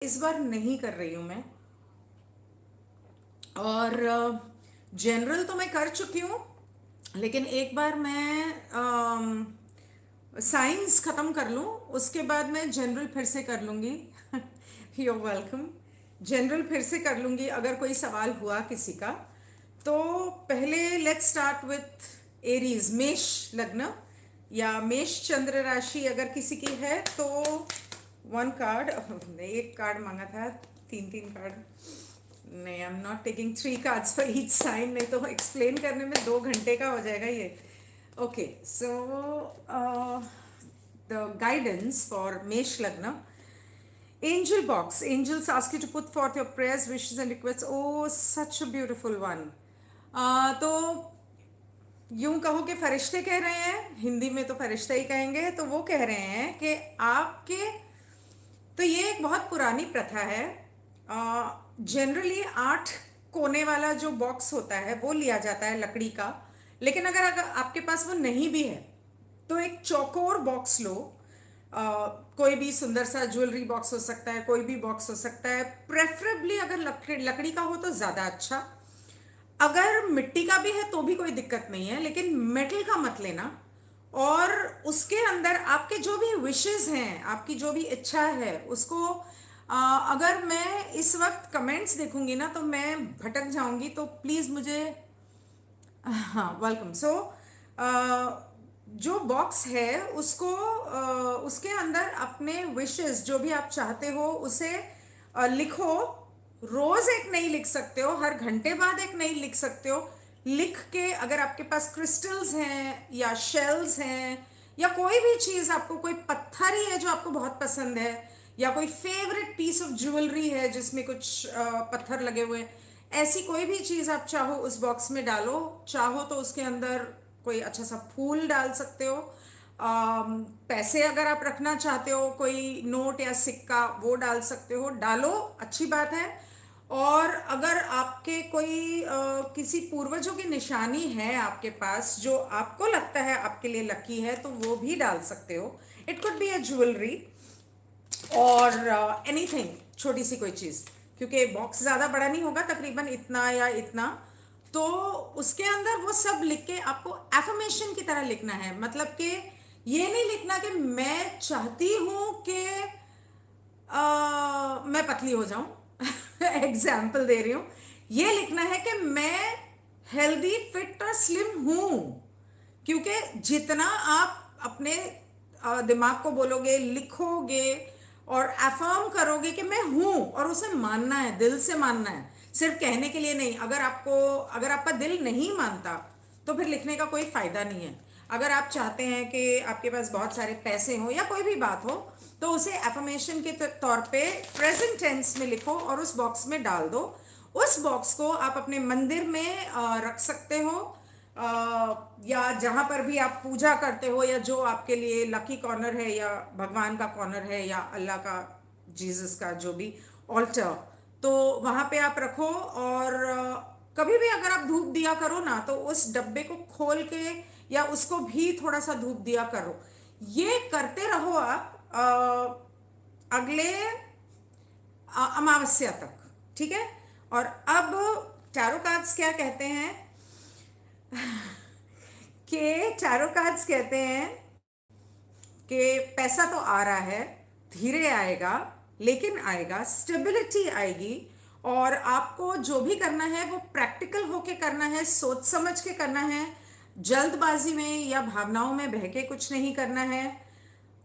इस बार नहीं कर रही हूँ मैं। और जनरल तो मैं कर चुकी हूँ, लेकिन एक बार मैं साइंस ख़त्म कर लूँ, उसके बाद मैं जनरल फिर से कर लूँगी। You welcome. जनरल फिर से कर लूँगी अगर कोई सवाल हुआ किसी का। तो पहले लेट्स स्टार्ट विथ एरीज, मेष लग्न या मेष चंद्र राशि अगर किसी की है तो वन कार्ड। एक कार्ड मांगा था, तीन तीन कार्ड नहीं। I am not taking three cards for each sign, नहीं तो एक्सप्लेन करने में 2 घंटे का हो जाएगा ये। Okay, so the guidance for मेष लग्न। Angel box. Angels ask you to put forth your prayers, wishes, and requests. Oh, such a beautiful one. तो यूं कहो कि फरिश्ते कह रहे हैं, हिंदी में तो फरिश्ते ही कहेंगे, तो वो कह रहे हैं कि आपके, तो ये एक बहुत पुरानी प्रथा है। जनरली 8 कोने वाला जो बॉक्स होता है वो लिया जाता है लकड़ी का। लेकिन अगर आपके पास वो नहीं भी है तो एक चौकोर बॉक्स लो। कोई भी सुंदर सा ज्वेलरी बॉक्स हो सकता है, कोई भी बॉक्स हो सकता है। प्रेफरेबली अगर लकड़ी का हो तो ज़्यादा अच्छा। अगर मिट्टी का भी है तो भी कोई दिक्कत नहीं है, लेकिन मेटल का मत लेना। और उसके अंदर आपके जो भी विशेस हैं, आपकी जो भी इच्छा है उसको अगर मैं इस वक्त कमेंट्स देखूंगी ना तो मैं भटक जाऊंगी, तो प्लीज़ मुझे, हाँ वेलकम। सो जो बॉक्स है उसको उसके अंदर अपने विशेस जो भी आप चाहते हो उसे लिखो। रोज एक नहीं लिख सकते हो, हर घंटे बाद एक नहीं लिख सकते हो। लिख के अगर आपके पास क्रिस्टल्स हैं या शेल्स हैं या कोई भी चीज़, आपको कोई पत्थर ही है जो आपको बहुत पसंद है, या कोई फेवरेट पीस ऑफ ज्वेलरी है जिसमें कुछ पत्थर लगे हुए हैं, ऐसी कोई भी चीज़ आप चाहो उस बॉक्स में डालो। चाहो तो उसके अंदर कोई अच्छा सा फूल डाल सकते हो। पैसे अगर आप रखना चाहते हो, कोई नोट या सिक्का, वो डाल सकते हो, डालो, अच्छी बात है। और अगर आपके कोई किसी पूर्वजों की निशानी है आपके पास जो आपको लगता है आपके लिए लकी है, तो वो भी डाल सकते हो। It could be a jewellery और एनीथिंग, छोटी सी कोई चीज़, क्योंकि बॉक्स ज़्यादा बड़ा नहीं होगा, तकरीबन इतना या इतना। तो उसके अंदर वो सब लिख के आपको एफर्मेशन की तरह लिखना है। मतलब कि ये नहीं लिखना कि मैं चाहती हूँ कि मैं पतली हो जाऊं। एग्जाम्पल दे रही हूँ। ये लिखना है कि मैं हेल्दी, फिट और स्लिम हूं। क्योंकि जितना आप अपने दिमाग को बोलोगे, लिखोगे और अफर्म करोगे कि मैं हूं, और उसे मानना है, दिल से मानना है, सिर्फ कहने के लिए नहीं। अगर आपका दिल नहीं मानता तो फिर लिखने का कोई फायदा नहीं है। अगर आप चाहते हैं कि आपके पास बहुत सारे पैसे हो या कोई भी बात हो, तो उसे एफर्मेशन के तौर पे प्रेजेंट टेंस में लिखो और उस बॉक्स में डाल दो। उस बॉक्स को आप अपने मंदिर में रख सकते हो, या जहाँ पर भी आप पूजा करते हो, या जो आपके लिए लकी कॉर्नर है, या भगवान का कॉर्नर है, या अल्लाह का, जीसस का जो भी ऑल्टर, तो वहाँ पे आप रखो। और कभी भी अगर आप धूप दिया करो ना, तो उस डब्बे को खोल के या उसको भी थोड़ा सा धूप दिया करो। ये करते रहो आप अगले अमावस्या तक, ठीक है। और अब टैरो कार्ड्स क्या कहते हैं कि टैरो कार्ड्स कहते हैं कि पैसा तो आ रहा है, धीरे आएगा लेकिन आएगा, स्टेबिलिटी आएगी। और आपको जो भी करना है वो प्रैक्टिकल होके करना है, सोच समझ के करना है, जल्दबाजी में या भावनाओं में बह के कुछ नहीं करना है।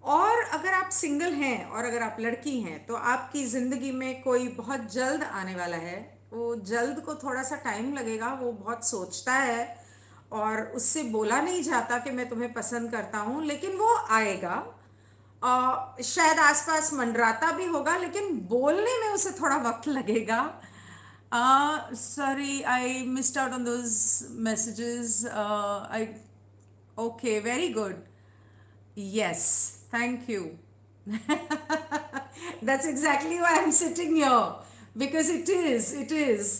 और अगर आप सिंगल हैं और अगर आप लड़की हैं तो आपकी ज़िंदगी में कोई बहुत जल्द आने वाला है। वो जल्द को थोड़ा सा टाइम लगेगा, वो बहुत सोचता है और उससे बोला नहीं जाता कि मैं तुम्हें पसंद करता हूँ, लेकिन वो आएगा। शायद आसपास मंडराता भी होगा, लेकिन बोलने में उसे थोड़ा वक्त लगेगा। Sorry, I missed out on those messages. I okay, very good. Yes, thank you. That's exactly why I'm sitting here, because it is.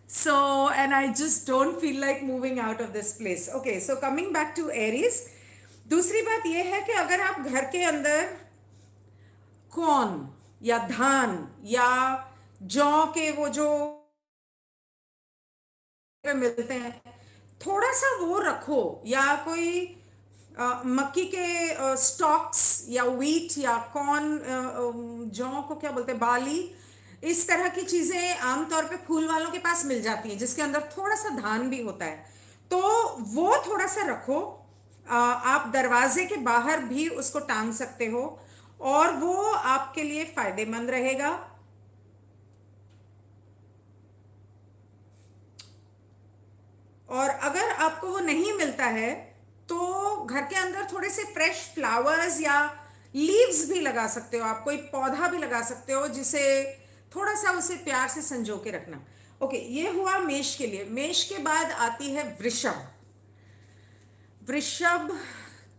So, and I just don't feel like moving out of this place. Okay, so coming back to Aries, दूसरी बात यह है कि अगर आप घर के अंदर कॉर्न, या धान या जौ के वो जो पे मिलते हैं, थोड़ा सा वो रखो, या कोई मक्की के स्टॉक्स या व्हीट या कॉर्न, जौ को क्या बोलते हैं, बाली, इस तरह की चीजें आमतौर पे फूल वालों के पास मिल जाती हैं जिसके अंदर थोड़ा सा धान भी होता है, तो वो थोड़ा सा रखो। आप दरवाजे के बाहर भी उसको टांग सकते हो और वो आपके लिए फायदेमंद रहेगा। और अगर आपको वो नहीं मिलता है तो घर के अंदर थोड़े से फ्रेश फ्लावर्स या लीव्स भी लगा सकते हो, आप कोई पौधा भी लगा सकते हो जिसे थोड़ा सा उसे प्यार से संजो के रखना। ओके, ये हुआ मेष के लिए। मेष के बाद आती है वृषभ। वृषभ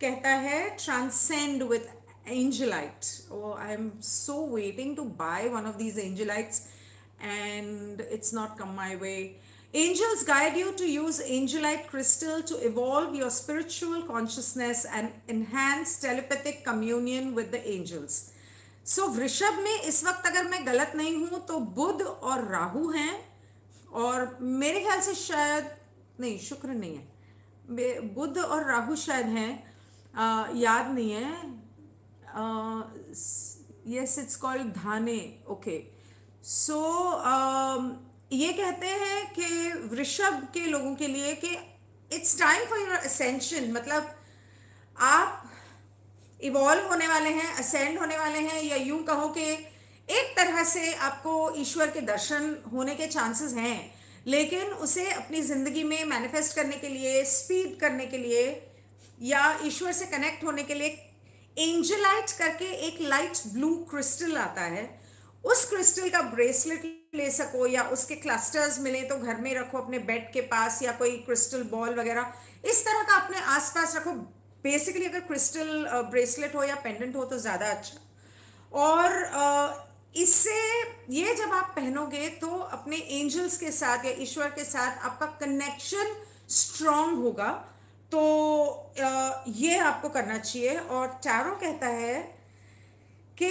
कहता है transcend with angelite. Oh, I am so waiting to buy one of these angelites and it's not come my way. Angels guide you to use angelite crystal to evolve your spiritual consciousness and enhance telepathic communion with the angels. So वृषभ में इस वक्त अगर मैं गलत नहीं हूं तो बुध और राहु हैं, और मेरे ख्याल से शायद नहीं, शुक्र नहीं है, बुध और राहु शायद हैं, याद नहीं है। यस, इट्स कॉल्ड धाने। ओके, सो ये कहते हैं कि वृषभ के लोगों के लिए कि it's time for your ascension, मतलब आप इवॉल्व होने वाले हैं, असेंड होने वाले हैं, या यूं कहो कि एक तरह से आपको ईश्वर के दर्शन होने के चांसेस हैं, लेकिन उसे अपनी जिंदगी में मैनिफेस्ट करने के लिए, स्पीड करने के लिए, या ईश्वर से कनेक्ट होने के लिए एंजलाइट करके एक लाइट ब्लू क्रिस्टल आता है, उस क्रिस्टल का ब्रेसलेट ले सको या उसके क्लस्टर्स मिले तो घर में रखो, अपने बेड के पास, या कोई क्रिस्टल बॉल वगैरह इस तरह का अपने आसपास रखो। बेसिकली अगर क्रिस्टल ब्रेसलेट हो या पेंडेंट हो तो ज़्यादा अच्छा। और इससे ये जब आप पहनोगे तो अपने एंजल्स के साथ या ईश्वर के साथ आपका कनेक्शन स्ट्रांग होगा। तो ये आपको करना चाहिए। और टैरो कहता है कि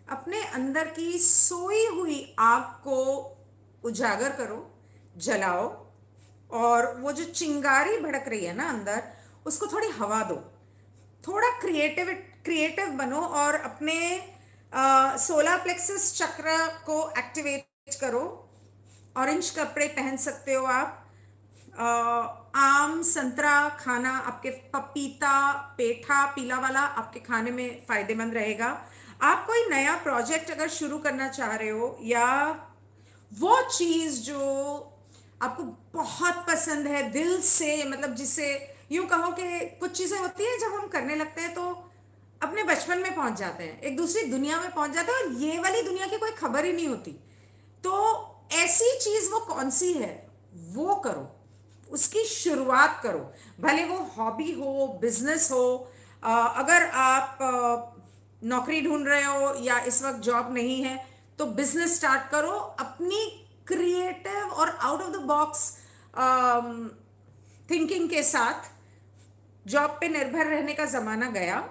अपने अंदर की सोई हुई आग को उजागर करो, जलाओ, और वो जो चिंगारी भड़क रही है ना अंदर, उसको थोड़ी हवा दो, थोड़ा क्रिएटिव बनो, और अपने सोलर प्लेक्सस चक्र को एक्टिवेट करो। ऑरेंज कपड़े पहन सकते हो आप, आम संतरा खाना, आपके पपीता, पेठा पीला वाला आपके खाने में फायदेमंद रहेगा। आप कोई नया प्रोजेक्ट अगर शुरू करना चाह रहे हो, या वो चीज जो आपको बहुत पसंद है दिल से, मतलब जिसे यूं कहो कि कुछ चीजें होती है जब हम करने लगते हैं तो अपने बचपन में पहुंच जाते हैं, एक दूसरी दुनिया में पहुंच जाते हैं, और ये वाली दुनिया की कोई खबर ही नहीं होती। तो ऐसी चीज वो कौन सी है, वो करो, उसकी शुरुआत करो, भले वो हॉबी हो, बिजनेस हो। अगर आप नौकरी ढूंढ रहे हो या इस वक्त जॉब नहीं है तो बिजनेस स्टार्ट करो। अपनी क्रिएटिव और out of the box thinking के साथ, जॉब पे निर्भर रहने का जमाना गया।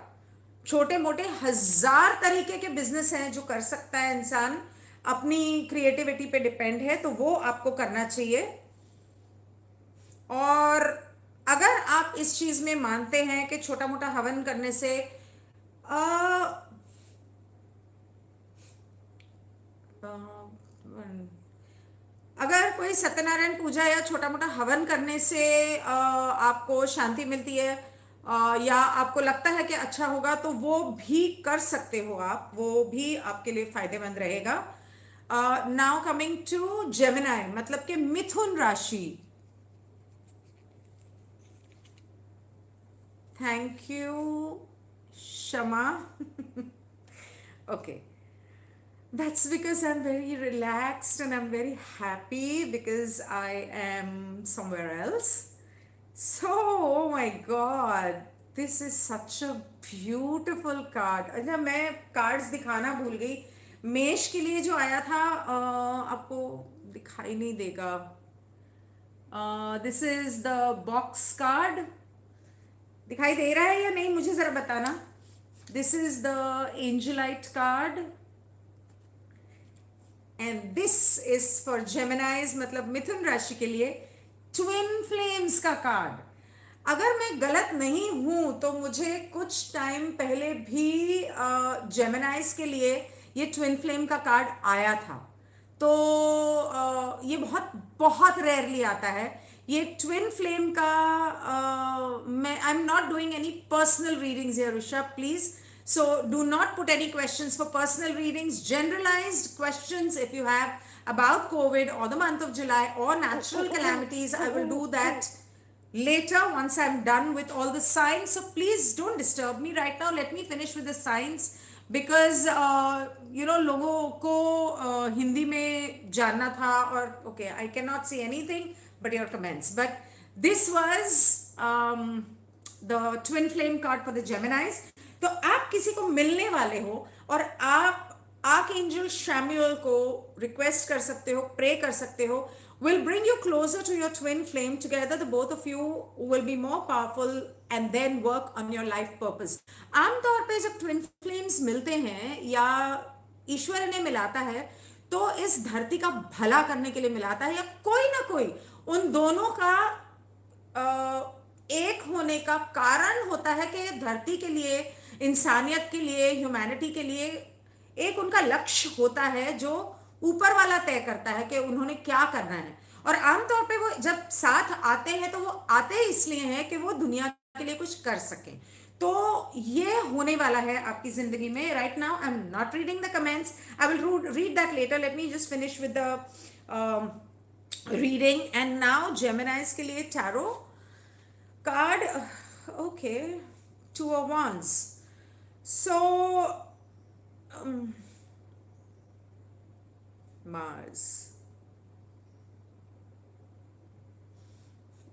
छोटे मोटे हजार तरीके के बिजनेस हैं जो कर सकता है इंसान, अपनी क्रिएटिविटी पे डिपेंड है, तो वो आपको करना चाहिए। और अगर आप इस चीज में मानते हैं कि छोटा मोटा हवन करने से आ, आ, अगर कोई सत्यनारायण पूजा या छोटा मोटा हवन करने से आपको शांति मिलती है, या आपको लगता है कि अच्छा होगा, तो वो भी कर सकते हो आप, वो भी आपके लिए फायदेमंद रहेगा। नाउ कमिंग टू जेमिनाई, मतलब कि मिथुन राशि। Thank you Shama. Okay, that's because I'm very relaxed and I'm very happy because I am somewhere else. So, oh my God, this is such a beautiful card. अच्छा, मैं cards दिखाना भूल गई। मेष के लिए जो आया था, आपको दिखाई नहीं देगा। This is the box card. दिखाई दे रहा है या नहीं, मुझे जरा बताना। This is the Angelite card. And this is for Geminis, मतलब मिथुन राशि के लिए ट्विन फ्लेम्स का कार्ड. अगर मैं गलत नहीं हूं तो मुझे कुछ टाइम पहले भी जेमिनाइज के लिए ये ट्विन फ्लेम का कार्ड आया था. तो ये बहुत बहुत रेयरली आता है ये ट्विन फ्लेम का. मैं आई am not doing any personal readings here Rishabh, please. So do not put any questions for personal readings. Generalized questions if you have about COVID or the month of July or natural calamities, I will do that later once I'm done with all the signs. So please don't disturb me right now. Let me finish with the signs because लोगों को हिंदी में जानना था और okay, I cannot see anything but your comments. But this was the twin flame card for the Geminis. तो आप किसी को मिलने वाले हो और आप आर्कएंजल शैमुएल को रिक्वेस्ट कर सकते हो, प्रे कर सकते हो. will bring you closer to your twin flame. Together the both of you will be more powerful and then work on your life purpose. आमतौर पे जब ट्विन फ्लेम्स मिलते हैं या ईश्वर ने मिलाता है तो इस धरती का भला करने के लिए मिलाता है या कोई ना कोई उन दोनों का एक होने का कारण होता है कि धरती के लिए, इंसानियत के लिए, ह्यूमैनिटी के लिए एक उनका लक्ष्य होता है जो ऊपर वाला तय करता है कि उन्होंने क्या करना है. और आमतौर पे वो जब साथ आते हैं तो वो आते इसलिए हैं कि वो दुनिया के लिए कुछ कर सकें. तो ये होने वाला है आपकी जिंदगी में. Right now I am not reading the comments, I will read that later. Let me just finish with the reading. And now Geminis के लिए tarot card. Okay, Two of Wands. So Mars.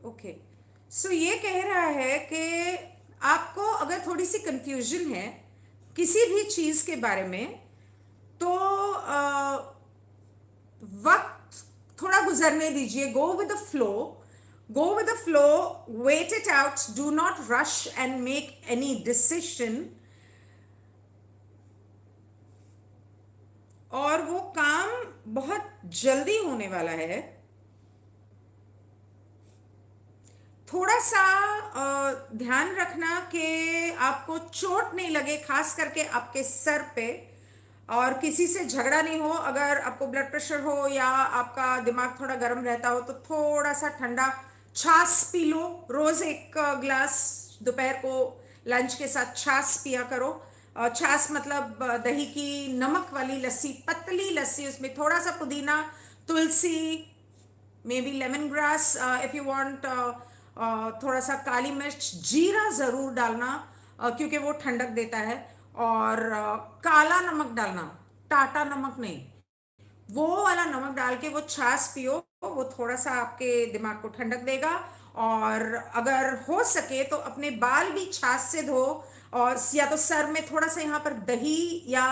Okay, so ये कह रहा है कि आपको अगर थोड़ी सी कंफ्यूजन है किसी भी चीज के बारे में तो वक्त थोड़ा गुजरने दीजिए. Go with the flow. Go with the flow, wait it out, do not rush and make any decision. और वो काम बहुत जल्दी होने वाला है. थोड़ा सा ध्यान रखना कि आपको चोट नहीं लगे, खास करके आपके सर पे, और किसी से झगड़ा नहीं हो. अगर आपको ब्लड प्रेशर हो या आपका दिमाग थोड़ा गर्म रहता हो तो थोड़ा सा ठंडा छाछ पी लो. रोज एक ग्लास दोपहर को लंच के साथ छाछ पिया करो. छाछ मतलब दही की नमक वाली लस्सी, पतली लस्सी, उसमें थोड़ा सा पुदीना, तुलसी, may be lemon grass if you want, थोड़ा सा काली मिर्च, जीरा जरूर डालना क्योंकि वो ठंडक देता है. और काला नमक डालना, टाटा नमक नहीं, वो वाला नमक डाल के वो छाछ पियो. वो थोड़ा सा आपके दिमाग को ठंडक देगा. और अगर हो सके तो अपने बाल भी छाछ से धो, और या तो सर में थोड़ा सा यहाँ पर दही या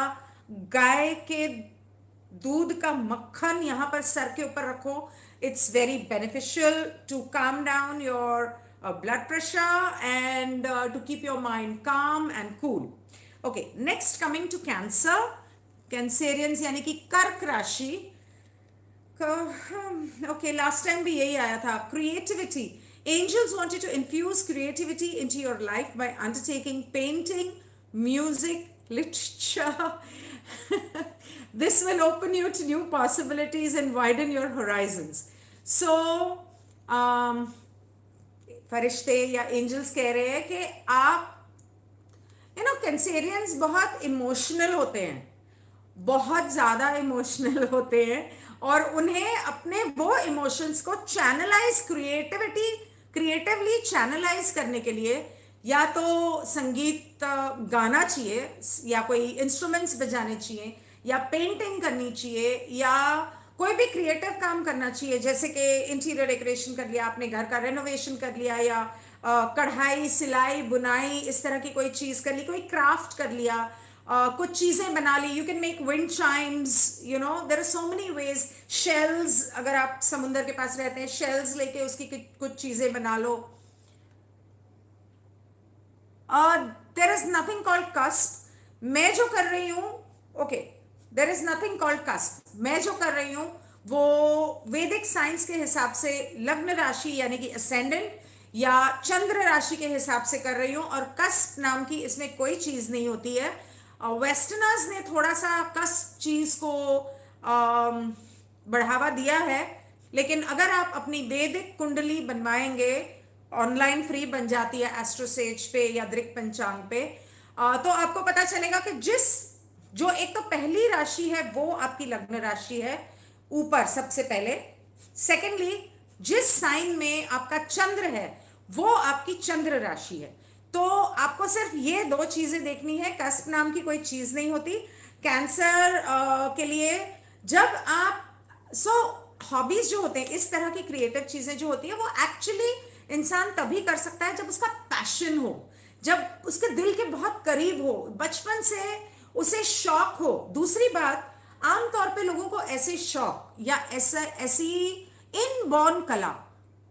गाय के दूध का मक्खन यहाँ पर सर के ऊपर रखो. It's very beneficial to calm down your blood pressure and to keep your mind calm and cool. Okay, next coming to Cancer. Cancerians यानी कि कर्क राशि. ओके, लास्ट टाइम भी यही आया था. Creativity. Angels want you to infuse creativity into your life by undertaking painting, music, literature. This will open you to new possibilities and widen your horizons. So, फरिश्ते या एंजल्स कह रहे हैं कि आप कैंसेरियंस बहुत इमोशनल होते हैं, बहुत ज़्यादा इमोशनल होते हैं, और उन्हें अपने वो इमोशंस को क्रिएटिवली चैनलाइज करने के लिए या तो संगीत गाना चाहिए, या कोई इंस्ट्रूमेंट्स बजाने चाहिए, या पेंटिंग करनी चाहिए, या कोई भी क्रिएटिव काम करना चाहिए. जैसे कि इंटीरियर डेकोरेशन कर लिया आपने, घर का रेनोवेशन कर लिया, या कढ़ाई, सिलाई, बुनाई, इस तरह की कोई चीज़ कर ली, कोई क्राफ्ट कर लिया, कुछ चीज़ें बना ली. You can make wind chimes, there are so many ways. Shells, अगर आप समुंदर के पास रहते हैं, शेल्स लेके उसकी कुछ चीज़ें बना लो. There is nothing called cusp. मैं जो कर रही हूं, okay, there is nothing called cusp. मैं जो कर रही हूं वो वैदिक साइंस के हिसाब से लग्न राशि यानी कि असेंडेंट या चंद्र राशि के हिसाब से कर रही हूं, और कस्प नाम की इसमें कोई चीज नहीं होती है। वेस्टर्नर्स ने थोड़ा सा कस्प चीज को बढ़ावा दिया है, लेकिन अगर आप अपनी वैदिक कुंडली बनवाएंगे, ऑनलाइन फ्री बन जाती है एस्ट्रोसेज पे या दृक पंचांग पे, तो आपको पता चलेगा कि जो एक तो पहली राशि है वो आपकी लग्न राशि है ऊपर सबसे पहले। सेकेंडली, जिस साइन में आपका चंद्र है वो आपकी चंद्र राशि है। तो आपको सिर्फ ये दो चीजें देखनी है, कस्प नाम की कोई चीज नहीं होती। कैंसर के लिए जब आप हॉबीज जो होते हैं, इस तरह की क्रिएटिव चीजें जो होती है, वो एक्चुअली इंसान तभी कर सकता है जब उसका पैशन हो, जब उसके दिल के बहुत करीब हो, बचपन से उसे शौक हो। दूसरी बात, आमतौर पे लोगों को ऐसे शौक या ऐसी इनबॉर्न कला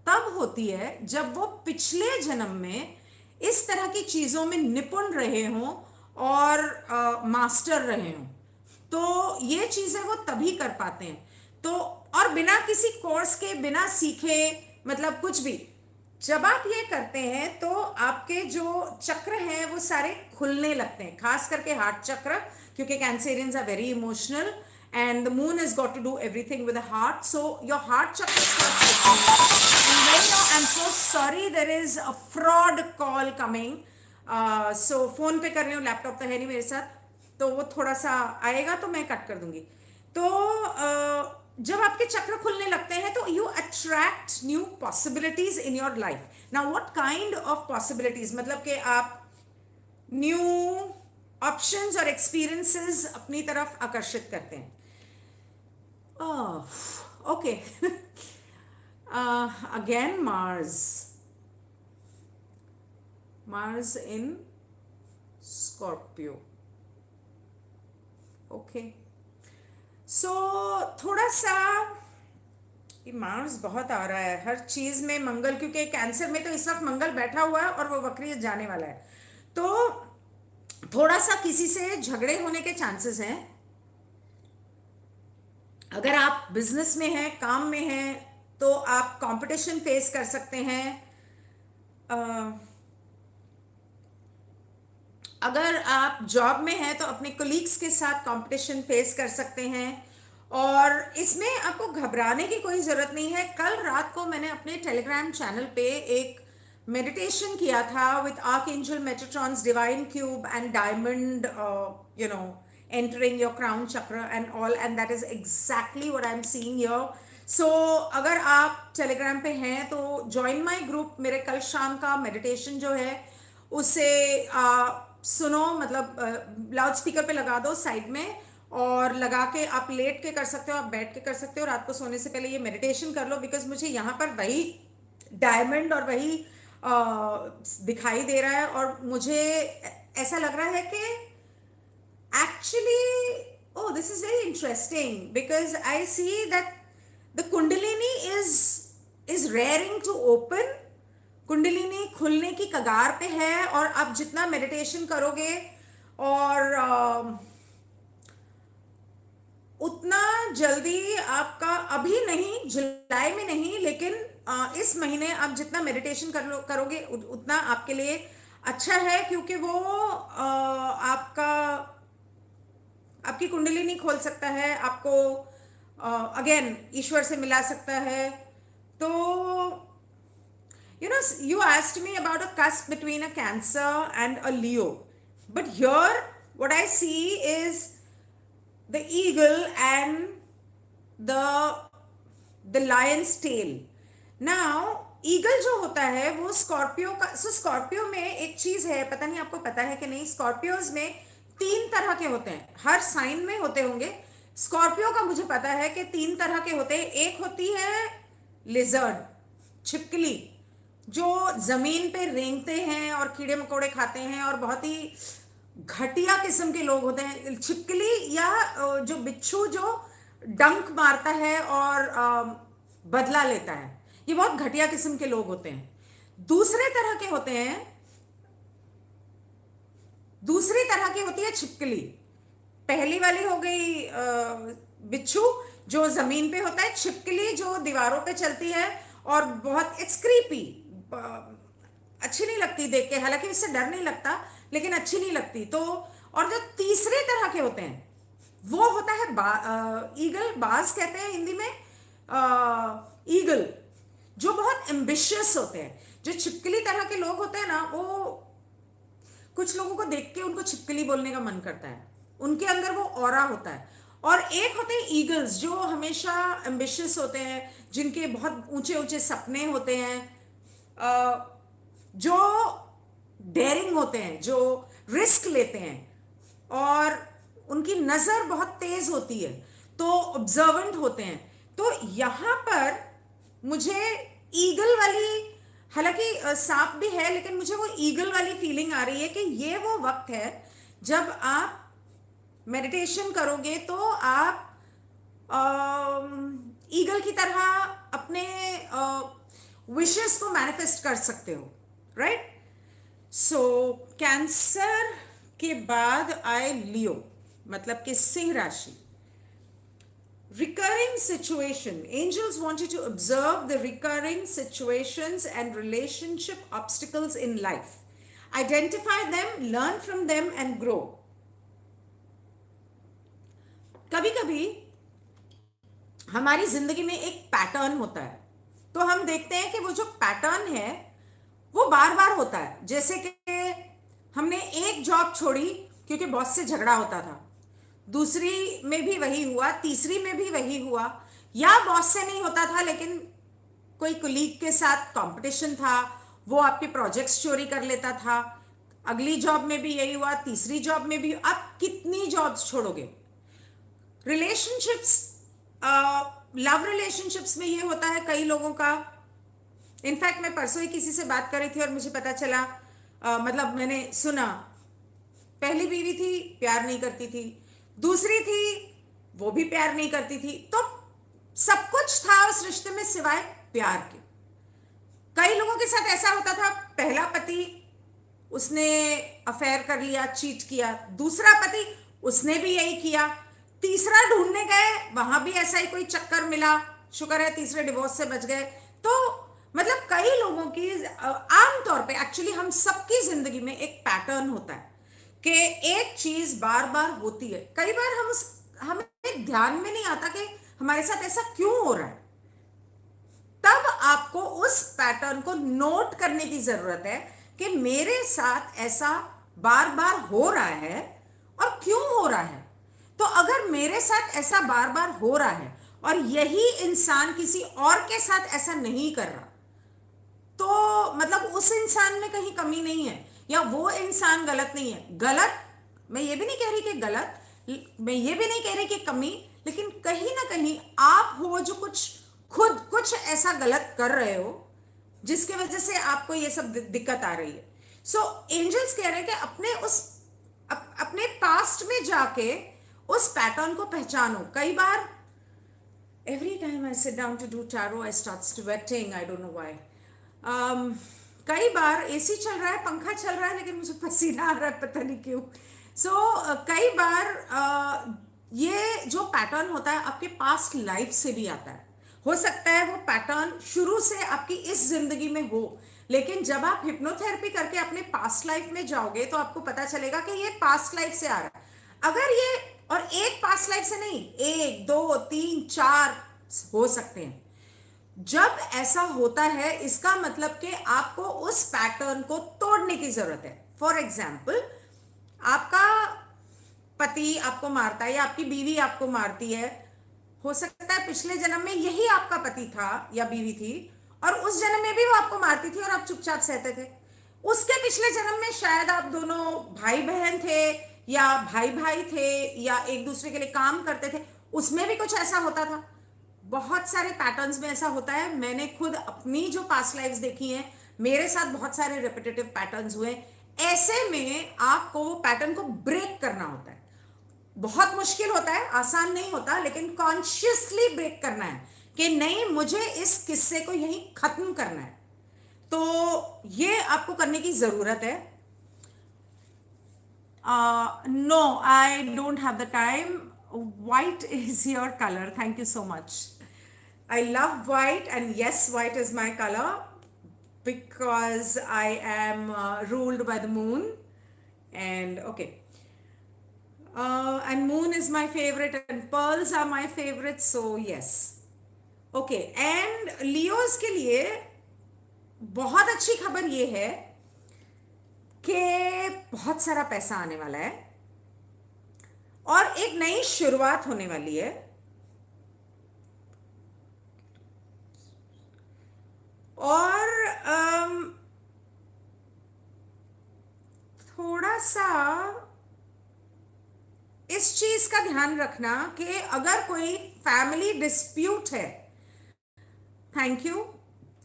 तब होती है जब वो पिछले जन्म में इस तरह की चीजों में निपुण रहे हों और मास्टर रहे हों, तो ये चीजें वो तभी कर पाते हैं। तो और बिना किसी कोर्स के, बिना सीखे, मतलब कुछ भी, जब आप ये करते हैं तो आपके जो चक्र हैं वो सारे खुलने लगते हैं, खास करके हार्ट चक्र, क्योंकि Cancerians are very emotional and the moon has got to do everything with the heart, so your heart chakra starts opening. And when I'm so sorry, there is a fraud call coming, so phone पे कर रही हूँ, laptop तो है नहीं मेरे साथ, तो वो थोड़ा सा आएगा तो मैं कट कर दूंगी। तो जब आपके चक्र खुलने लगते हैं तो you attract new possibilities in your life. Now what kind of possibilities, मतलब कि आप न्यू ऑप्शंस और एक्सपीरियंसेस अपनी तरफ आकर्षित करते हैं। Okay, again Mars in Scorpio. Okay, so थोड़ा सा मार्स बहुत आ रहा है हर चीज में, मंगल, क्योंकि कैंसर में तो इस वक्त मंगल बैठा हुआ है और वो वक्री जाने वाला है, तो थोड़ा सा किसी से झगड़े होने के चांसेस हैं। अगर आप बिजनेस में हैं, काम में हैं, तो आप कंपटीशन फेस कर सकते हैं। अगर आप जॉब में हैं तो अपने कोलीग्स के साथ कंपटीशन फेस कर सकते हैं, और इसमें आपको घबराने की कोई ज़रूरत नहीं है। कल रात को मैंने अपने टेलीग्राम चैनल पे एक मेडिटेशन किया था with archangel Metatron's divine cube and diamond, entering your crown chakra and all, and that is exactly what I'm seeing here. So अगर आप टेलीग्राम पे हैं तो ज्वाइन माय ग्रुप। मेरे कल शाम का मेडिटेशन जो है उसे सुनो, मतलब लाउड स्पीकर पे लगा दो साइड में, और लगा के आप लेट के कर सकते हो, आप बैठ के कर सकते हो, रात को सोने से पहले ये मेडिटेशन कर लो, बिकॉज मुझे यहाँ पर वही डायमंड और वही दिखाई दे रहा है, और मुझे ऐसा लग रहा है कि actually, oh, this is very interesting because I see that the kundalini is raring to open. Kundalini खुलने की कगार पे है, और आप जितना मेडिटेशन करोगे और उतना जल्दी आपका, अभी नहीं, जुलाई में नहीं, लेकिन इस महीने आप जितना मेडिटेशन करोगे उतना आपके लिए अच्छा है, क्योंकि वो आपकी कुंडली नहीं खोल सकता है, आपको अगेन ईश्वर से मिला सकता है। तो you asked me about a cusp between a Cancer and a Leo, but here what I see is the eagle and the lion's tail. Now eagle जो होता है वो स्कॉर्पियो का, स्कॉर्पियो में एक चीज है, पता नहीं आपको पता है कि नहीं, स्कॉर्पियोज में 3 तरह के होते हैं, हर साइन में होते होंगे। स्कॉर्पियो का मुझे पता है कि 3 तरह के होते हैं। एक होती है लिजर्ड, छिपकली, जो जमीन पे रेंगते हैं और कीड़े मकोड़े खाते हैं और बहुत ही घटिया किस्म के लोग होते हैं। छिपकली या जो बिच्छू जो डंक मारता है और बदला लेता है, ये बहुत घटिया किस्म के लोग होते हैं। दूसरे तरह के होते हैं दूसरी तरह की होती है छिपकली। पहली वाली हो गई बिच्छू जो जमीन पे होता है, छिपकली जो दीवारों पे चलती है और बहुत इट्स क्रीपी, अच्छी नहीं लगती देख के, हालांकि इससे डर नहीं लगता लेकिन अच्छी नहीं लगती। तो और जो तीसरे तरह के होते हैं वो होता है ईगल, बाज कहते हैं हिंदी में, ईगल, जो बहुत एम्बिशियस होते हैं। जो छिपकली तरह के लोग होते हैं ना, वो कुछ लोगों को देख के उनको छिपकली बोलने का मन करता है, उनके अंदर वो ऑरा होता है। और एक होते हैं ईगल्स जो हमेशा एम्बिशियस होते हैं, जिनके बहुत ऊंचे ऊंचे सपने होते हैं, जो डेयरिंग होते हैं, जो रिस्क लेते हैं, और उनकी नजर बहुत तेज होती है, तो ऑब्जर्वेंट होते हैं। तो यहां पर मुझे ईगल वाली, हालांकि सांप भी है लेकिन मुझे वो ईगल वाली फीलिंग आ रही है कि ये वो वक्त है जब आप मेडिटेशन करोगे तो आप ईगल की तरह अपने विशेस को मैनिफेस्ट कर सकते हो, राइट। सो कैंसर के बाद आए लियो, मतलब कि सिंह राशि। Recurring situation. Angels want you to observe the recurring situations and relationship obstacles in life. Identify them, learn from them, and grow. कभी कभी हमारी जिंदगी में एक पैटर्न होता है, तो हम देखते हैं कि वो जो पैटर्न है वो बार बार होता है। जैसे कि हमने एक जॉब छोड़ी क्योंकि बॉस से झगड़ा होता था, दूसरी में भी वही हुआ, तीसरी में भी वही हुआ, या बॉस से नहीं होता था लेकिन कोई कुलीग के साथ कंपटीशन था, वो आपके प्रोजेक्ट्स चोरी कर लेता था, अगली जॉब में भी यही हुआ, तीसरी जॉब में भी। अब कितनी जॉब्स छोड़ोगे? रिलेशनशिप्स, लव रिलेशनशिप्स में ये होता है कई लोगों का। इनफैक्ट मैं परसों ही किसी से बात कर रही थी और मुझे पता चला, मतलब मैंने सुना, पहली बीवी थी प्यार नहीं करती थी, दूसरी थी वो भी प्यार नहीं करती थी, तो सब कुछ था उस रिश्ते में सिवाय प्यार के। कई लोगों के साथ ऐसा होता था, पहला पति उसने अफेयर कर लिया, चीट किया, दूसरा पति उसने भी यही किया, तीसरा ढूंढने गए वहां भी ऐसा ही कोई चक्कर मिला, शुक्र है तीसरे डिवोर्स से बच गए। तो मतलब कई लोगों की आमतौर पे, एक्चुअली हम सबकी जिंदगी में एक पैटर्न होता है कि एक चीज बार बार होती है। कई बार हमें ध्यान में नहीं आता कि हमारे साथ ऐसा क्यों हो रहा है, तब आपको उस पैटर्न को नोट करने की जरूरत है कि मेरे साथ ऐसा बार बार हो रहा है और क्यों हो रहा है। तो अगर मेरे साथ ऐसा बार बार हो रहा है और यही इंसान किसी और के साथ ऐसा नहीं कर रहा, तो मतलब उस इंसान में कहीं कमी नहीं है, या वो इंसान गलत नहीं है। गलत, मैं ये भी नहीं कह रही कि गलत, मैं ये भी नहीं कह रही कि कमी, लेकिन कहीं ना कहीं आप हो जो खुद कुछ ऐसा गलत कर रहे हो जिसके वजह से आपको ये सब दिक्कत आ रही है। सो एंजल्स कह रहे हैं कि अपने पास्ट में जाके उस पैटर्न को पहचानो। कई बार every time I sit down to do tarot I start sweating, I don't know why. कई बार एसी चल रहा है, पंखा चल रहा है, लेकिन मुझे पसीना आ रहा है, पता नहीं क्यों। कई बार ये जो पैटर्न होता है आपके पास्ट लाइफ से भी आता है। हो सकता है वो पैटर्न शुरू से आपकी इस जिंदगी में हो, लेकिन जब आप हिप्नोथेरेपी करके अपने पास्ट लाइफ में जाओगे तो आपको पता चलेगा कि ये पास्ट लाइफ से आ रहा है। अगर ये, और एक पास्ट लाइफ से नहीं, 1 2 3 4 हो सकते हैं। जब ऐसा होता है इसका मतलब कि आपको उस पैटर्न को तोड़ने की जरूरत है। फॉर एग्जाम्पल, आपका पति आपको मारता है या आपकी बीवी आपको मारती है, हो सकता है पिछले जन्म में यही आपका पति था या बीवी थी और उस जन्म में भी वो आपको मारती थी और आप चुपचाप सहते थे। उसके पिछले जन्म में शायद आप दोनों भाई बहन थे या भाई भाई थे या एक दूसरे के लिए काम करते थे, उसमें भी कुछ ऐसा होता था। बहुत सारे पैटर्न्स में ऐसा होता है। मैंने खुद अपनी जो पास्ट लाइफ्स देखी हैं, मेरे साथ बहुत सारे रिपीटेटिव पैटर्न्स हुए। ऐसे में आपको वो पैटर्न को ब्रेक करना होता है। बहुत मुश्किल होता है, आसान नहीं होता, लेकिन कॉन्शियसली ब्रेक करना है कि नहीं, मुझे इस किस्से को यहीं खत्म करना है। तो ये आपको करने की जरूरत है। No, I don't have the time. White is your color. Thank you so much. I love white, and yes, white is my color because I am ruled by the moon. And okay, and moon is my favorite, and pearls are my favorite. So yes, okay. And Leos के लिए बहुत अच्छी खबर ये है कि बहुत सारा पैसा आने वाला है और एक नई शुरुआत होने वाली है। और थोड़ा सा इस चीज का ध्यान रखना कि अगर कोई फैमिली डिस्प्यूट है, थैंक यू,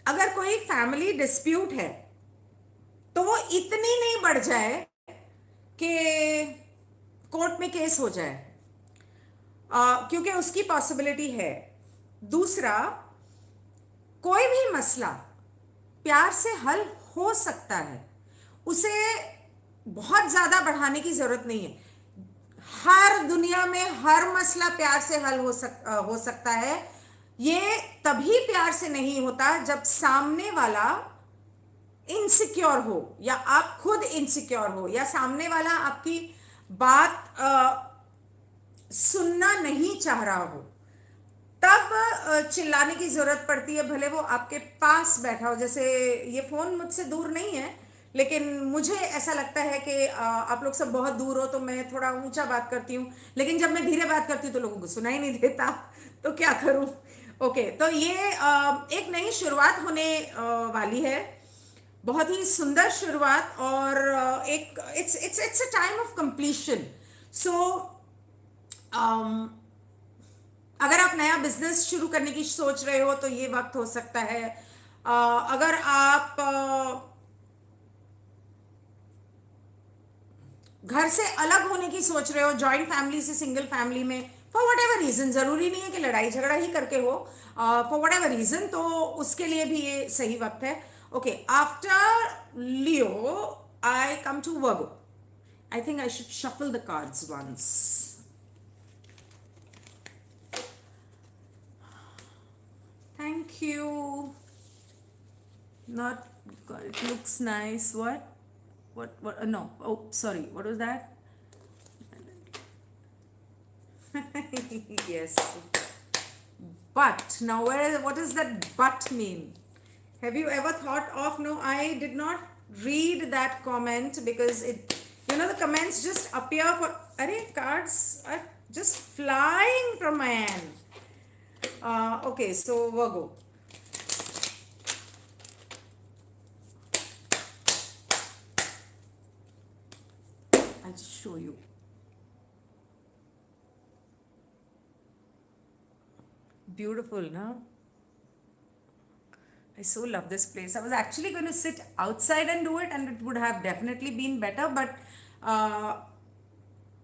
अगर कोई फैमिली डिस्प्यूट है तो वो इतनी नहीं बढ़ जाए कि कोर्ट में केस हो जाए, क्योंकि उसकी पॉसिबिलिटी है। दूसरा, कोई भी मसला प्यार से हल हो सकता है, उसे बहुत ज्यादा बढ़ाने की जरूरत नहीं है। हर दुनिया में हर मसला प्यार से हल हो सकता है। ये तभी प्यार से नहीं होता जब सामने वाला इनसिक्योर हो या आप खुद इनसिक्योर हो या सामने वाला आपकी बात सुनना नहीं चाह रहा हो, तब चिल्लाने की जरूरत पड़ती है, भले वो आपके पास बैठा हो। जैसे ये फोन मुझसे दूर नहीं है, लेकिन मुझे ऐसा लगता है कि आप लोग सब बहुत दूर हो तो मैं थोड़ा ऊंचा बात करती हूँ, लेकिन जब मैं धीरे बात करती हूँ तो लोगों को सुनाई नहीं देता, तो क्या करूँ। ओके, तो ये एक नई शुरुआत होने वाली है, बहुत ही सुंदर शुरुआत। और एक it's a time of completion. So अगर आप नया बिजनेस शुरू करने की सोच रहे हो तो ये वक्त हो सकता है। अगर आप घर से अलग होने की सोच रहे हो, जॉइंट फैमिली से सिंगल फैमिली में, फॉर वट एवर रीजन, जरूरी नहीं है कि लड़ाई झगड़ा ही करके हो, फॉर वट एवर रीजन, तो उसके लिए भी ये सही वक्त है। Okay, after Leo I come to Virgo. I think I should shuffle the cards once. Thank you. Not, it looks nice. What? What? No. Oh, sorry. What was that? Yes. But now, what does that but mean? Have you ever thought of? No, I did not read that comment because the comments just appear for. Arey, cards are just flying from my hand. Okay, so Virgo. I'll just show you. Beautiful, no? I so love this place. I was actually going to sit outside and do it, and it would have definitely been better, but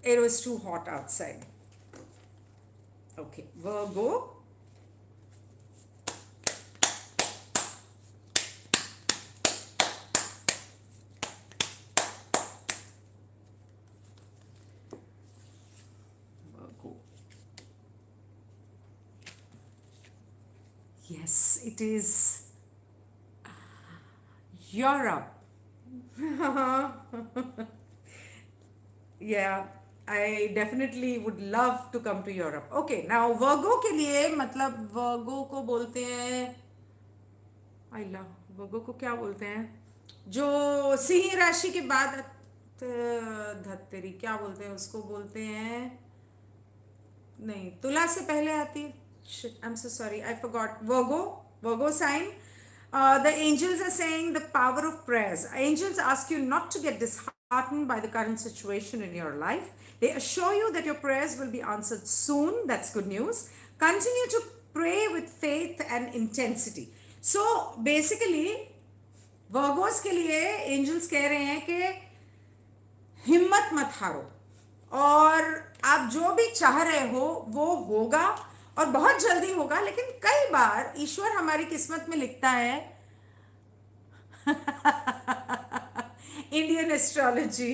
it was too hot outside. Okay, Virgo. Virgo. Yes, it is Europe. Yeah, I definitely would love to come to Europe. Okay, now Virgo के लिए मतलब Virgo को बोलते हैं, I love Virgo को क्या बोलते हैं, जो सिंह राशि के बाद धत्तेरी क्या बोलते हैं उसको, बोलते हैं, नहीं, तुला से पहले आती, I'm so sorry, I forgot. Virgo sign. The angels are saying the power of prayers. Angels ask you not to get disheartened by the current situation in your life. They assure you that your prayers will be answered soon. That's good news. Continue to pray with faith and intensity. So basically, Virgos के लिए angels कह रहे हैं कि हिम्मत मत हारो, और आप जो भी चाह रहे हो वो होगा, और बहुत जल्दी होगा। लेकिन कई बार ईश्वर हमारी किस्मत में लिखता है इंडियन एस्ट्रोलॉजी,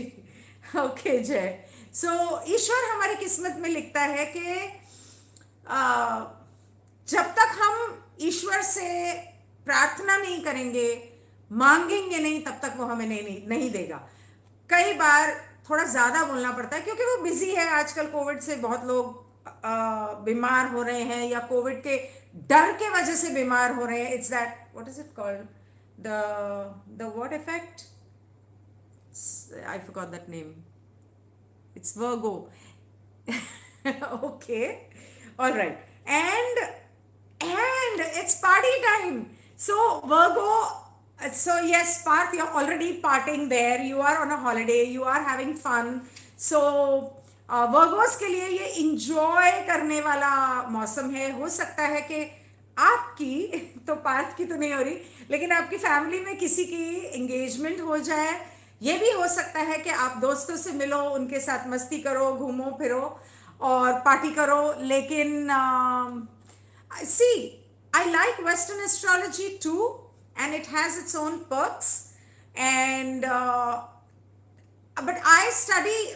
ओके जय। सो ईश्वर हमारी किस्मत में लिखता है कि आ, जब तक हम ईश्वर से प्रार्थना नहीं करेंगे, मांगेंगे नहीं, तब तक वो हमें नहीं देगा। कई बार थोड़ा ज्यादा बोलना पड़ता है क्योंकि वो बिजी है। आजकल कोविड से बहुत लोग बीमार हो रहे हैं, या कोविड के डर के वजह से बीमार हो रहे हैं। It's that, what is it called, the what effect, I forgot that name, it's Virgo. Okay, all right. And it's party time. So Virgo, so yes, Parth, you're already partying there, you are on a holiday, you are having fun. So Virgo's के लिए ये enjoy करने वाला मौसम है। हो सकता है कि आपकी तो पार्थ की तो नहीं हो रही, लेकिन आपकी फैमिली में किसी की एंगेजमेंट हो जाए। ये भी हो सकता है कि आप दोस्तों से मिलो, उनके साथ मस्ती करो, घूमो फिरो और पार्टी करो। लेकिन see, I like western astrology too, and it has its own perks. And but I study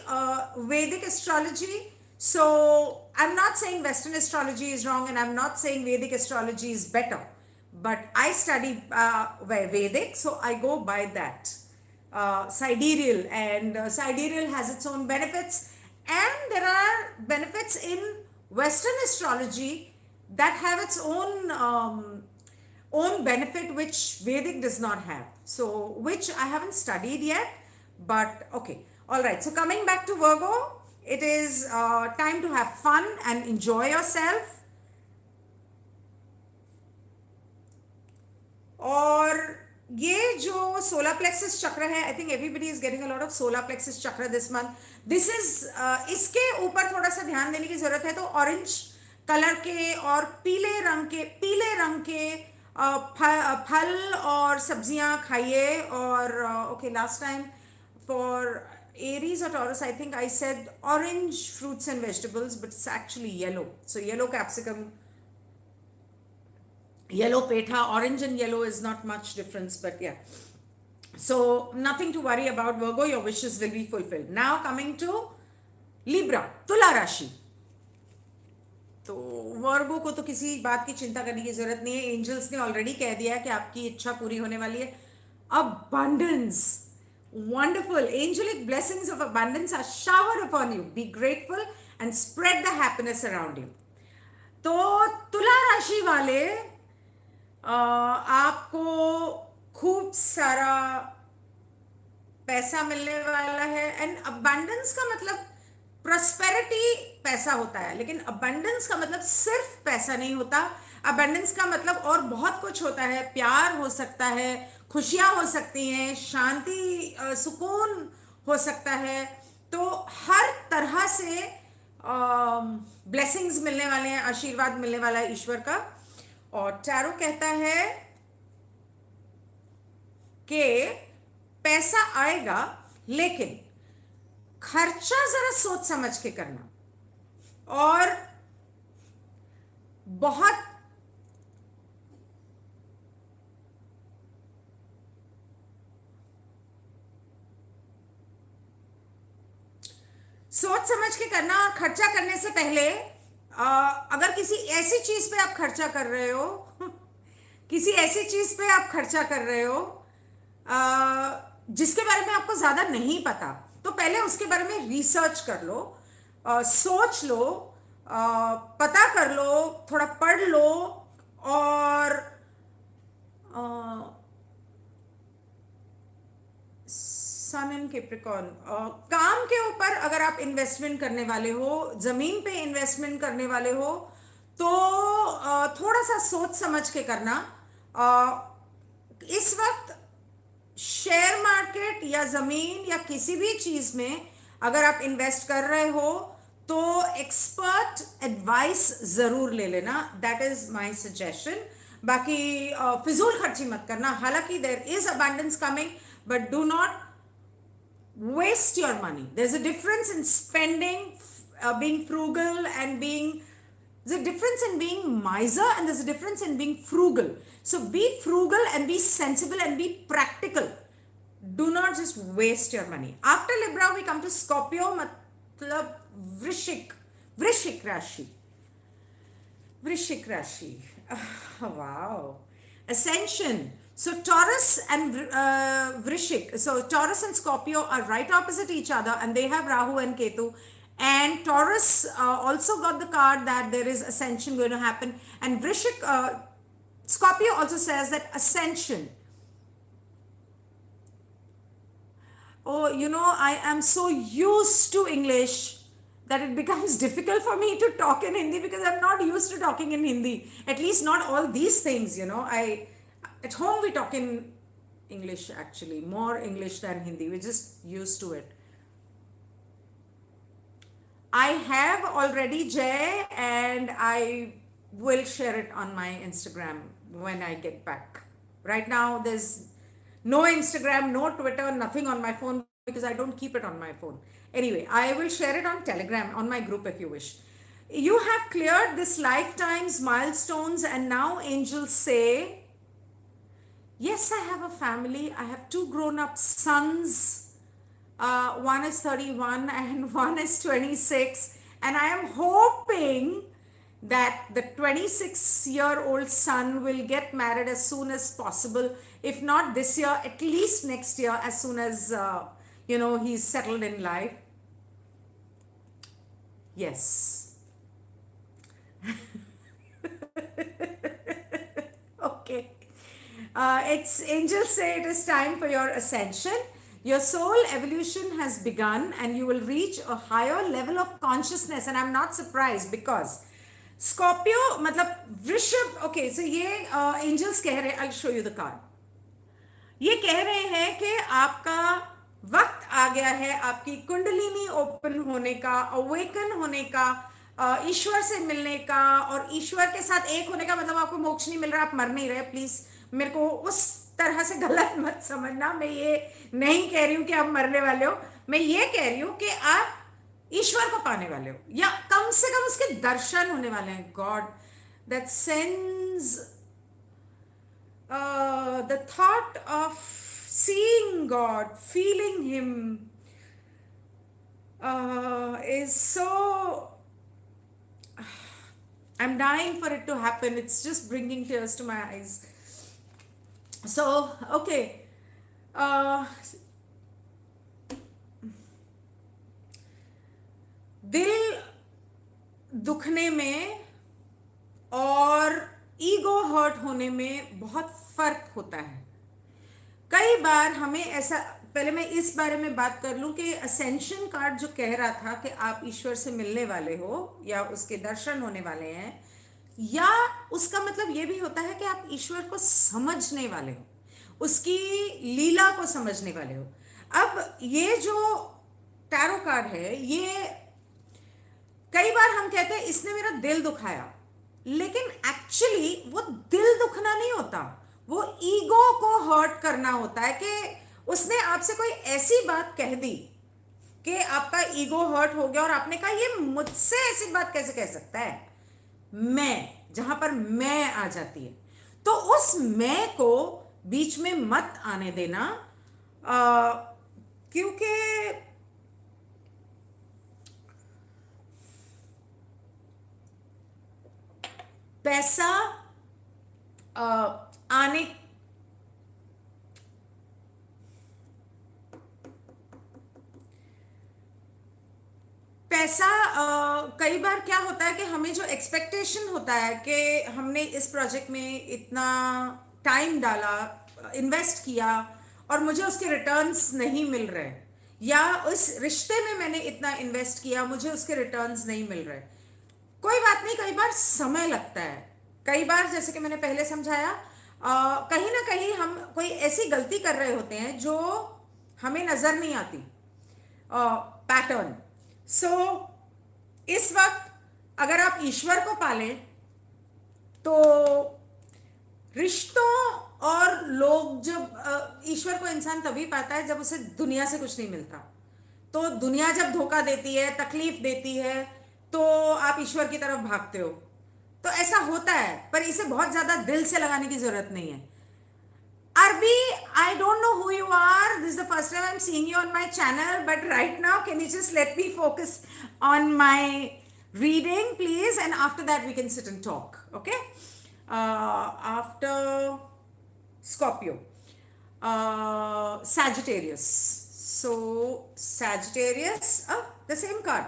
Vedic astrology, so I'm not saying Western astrology is wrong, and I'm not saying Vedic astrology is better. But I study Vedic, so I go by that sidereal, and sidereal has its own benefits, and there are benefits in Western astrology that have its own benefit which Vedic does not have. So, which I haven't studied yet, but okay. All right. So, coming back to Virgo, it is time to have fun and enjoy yourself. और ये जो solar plexus चक्र है, I think everybody is getting a lot of solar plexus चक्र this month. This is इसके ऊपर थोड़ा सा ध्यान देने की जरूरत है। तो ऑरेंज कलर के और पीले रंग के फल और सब्जियां खाइए। और okay, last time for Aries or Taurus, I think I said orange fruits and vegetables, but it's actually yellow. So yellow capsicum, yellow petha, orange and yellow is not much difference, but yeah. So nothing to worry about, Virgo. Your wishes will be fulfilled. Now coming to Libra, Tula Rashi. तो वर्गो को तो किसी बात की चिंता करने की जरूरत नहीं है। एंजल्स ने ऑलरेडी कह दिया है कि आपकी इच्छा पूरी होने वाली है। Abundance, wonderful angelic blessings of abundance are showered upon you. Be grateful and spread the happiness around you. तो तुला राशि वाले आपको खूब सारा पैसा मिलने वाला है। एंड अबंडेंस का मतलब प्रॉस्पेरिटी पैसा होता है, लेकिन अबंडेंस का मतलब सिर्फ पैसा नहीं होता। अबंडेंस का मतलब और बहुत कुछ होता है। प्यार हो सकता है, खुशियां हो सकती हैं, शांति, सुकून हो सकता है। तो हर तरह से ब्लेसिंग्स मिलने वाले हैं, आशीर्वाद मिलने वाला है ईश्वर का। और टैरो कहता है कि पैसा आएगा, लेकिन खर्चा जरा सोच समझ के करना। और बहुत सोच समझ के करना। और खर्चा करने से पहले अगर किसी ऐसी चीज पे आप खर्चा कर रहे हो किसी ऐसी चीज पे आप खर्चा कर रहे हो जिसके बारे में आपको ज्यादा नहीं पता, तो पहले उसके बारे में रिसर्च कर लो, सोच लो, पता कर लो, थोड़ा पढ़ लो। और सन इन कैप्रिकॉर्न, काम के ऊपर अगर आप इन्वेस्टमेंट करने वाले हो, जमीन पे इन्वेस्टमेंट करने वाले हो, तो थोड़ा सा सोच समझ के करना। इस वक्त शेयर मार्केट या जमीन या किसी भी चीज में अगर आप इन्वेस्ट कर रहे हो तो एक्सपर्ट एडवाइस जरूर ले लेना। That is my suggestion. बाकी फिजूल खर्ची मत करना। हालांकि there is abundance coming, but do not waste your money. There's a difference in spending, being frugal, and being, there's a difference in being miser, and there's a difference in being frugal. So be frugal and be sensible and be practical. Do not just waste your money. After Libra, we come to Scorpio, मतलब वृश्चिक, वृश्चिक राशि, वृश्चिक राशि. Wow. Ascension. So Taurus and Vrishik. So Taurus and Scorpio are right opposite each other, and they have Rahu and Ketu. And Taurus also got the card that there is ascension going to happen. And Vrishik, Scorpio also says that ascension. Oh, you know, I am so used to English that it becomes difficult for me to talk in Hindi because I'm not used to talking in Hindi. At least not all these things, you know. At home we talk in English actually, more English than Hindi. We're just used to it. I have already, Jay, and I will share it on my Instagram when I get back. Right now, there's no Instagram, no Twitter, nothing on my phone because I don't keep it on my phone. Anyway, I will share it on Telegram, on my group if you wish. You have cleared this lifetime's milestones, and now angels say, yes, I have a family. I have two grown up sons. One is 31 and one is 26. And I am hoping that the 26-year-old son will get married as soon as possible. If not this year, at least next year, as soon as, he's settled in life. Yes. Okay. It's angels say it is time for your ascension. Your soul evolution has begun and you will reach a higher level of consciousness. And I'm not surprised because Scorpio, मतलब वृषभ, okay, so ये angels कह रहे हैं, I'll show you the card. ये कह रहे हैं कि आपका वक्त आ गया है आपकी कुंडलिनी ओपन होने का, अवेकन होने का, ईश्वर से मिलने का, और ईश्वर के साथ एक होने का मतलब आपको मोक्ष नहीं मिल रहा, आप मर नहीं रहे. प्लीज मेरे को उस तरह से गलत मत समझना. मैं ये नहीं कह रही हूं कि आप मरने वाले हो. मैं ये कह रही हूं कि आप ईश्वर को पाने वाले हो, या कम से कम उसके दर्शन होने वाले हैं. God that sense the thought of seeing God, feeling Him is so. I'm dying for it to happen. It's just bringing tears to my eyes. So, okay. दिल दुखने में और ईगो हर्ट होने में बहुत फर्क होता है. कई बार हमें ऐसा, पहले मैं इस बारे में बात कर लूं कि असेंशन कार्ड जो कह रहा था कि आप ईश्वर से मिलने वाले हो या उसके दर्शन होने वाले हैं, या उसका मतलब ये भी होता है कि आप ईश्वर को समझने वाले हो, उसकी लीला को समझने वाले हो. अब ये जो टैरो कार्ड है, ये कई बार हम कहते हैं इसने मेरा दिल दुखाया, लेकिन एक्चुअली वो दिल दुखना नहीं होता, वो ईगो को हर्ट करना होता है कि उसने आपसे कोई ऐसी बात कह दी कि आपका ईगो हर्ट हो गया और आपने कहा ये मुझसे ऐसी बात कैसे कह सकता है. मैं, जहां पर मैं आ जाती है, तो उस मैं को बीच में मत आने देना, क्योंकि पैसा आने, पैसा कई बार क्या होता है कि हमें जो एक्सपेक्टेशन होता है कि हमने इस प्रोजेक्ट में इतना टाइम डाला, इन्वेस्ट किया और मुझे उसके रिटर्न्स नहीं मिल रहे, या उस रिश्ते में मैंने इतना इन्वेस्ट किया, मुझे उसके रिटर्न्स नहीं मिल रहे. कोई बात नहीं, कई बार समय लगता है. कई बार जैसे कि मैंने पहले समझाया, कहीं ना कहीं हम कोई ऐसी गलती कर रहे होते हैं जो हमें नजर नहीं आती, पैटर्न. सो इस वक्त अगर आप ईश्वर को पालें तो रिश्तों और लोग, जब ईश्वर को इंसान तभी पाता है जब उसे दुनिया से कुछ नहीं मिलता. तो दुनिया जब धोखा देती है, तकलीफ देती है, तो आप ईश्वर की तरफ भागते हो. तो ऐसा होता है, पर इसे बहुत ज्यादा दिल से लगाने की जरूरत नहीं है. Arbi, I don't know who you are. This is the first time I'm seeing you on my channel, but right now, can you just let me focus on my reading, please? And after that, we can sit and talk, okay? After Scorpio, Sagittarius. So, Sagittarius, the same card.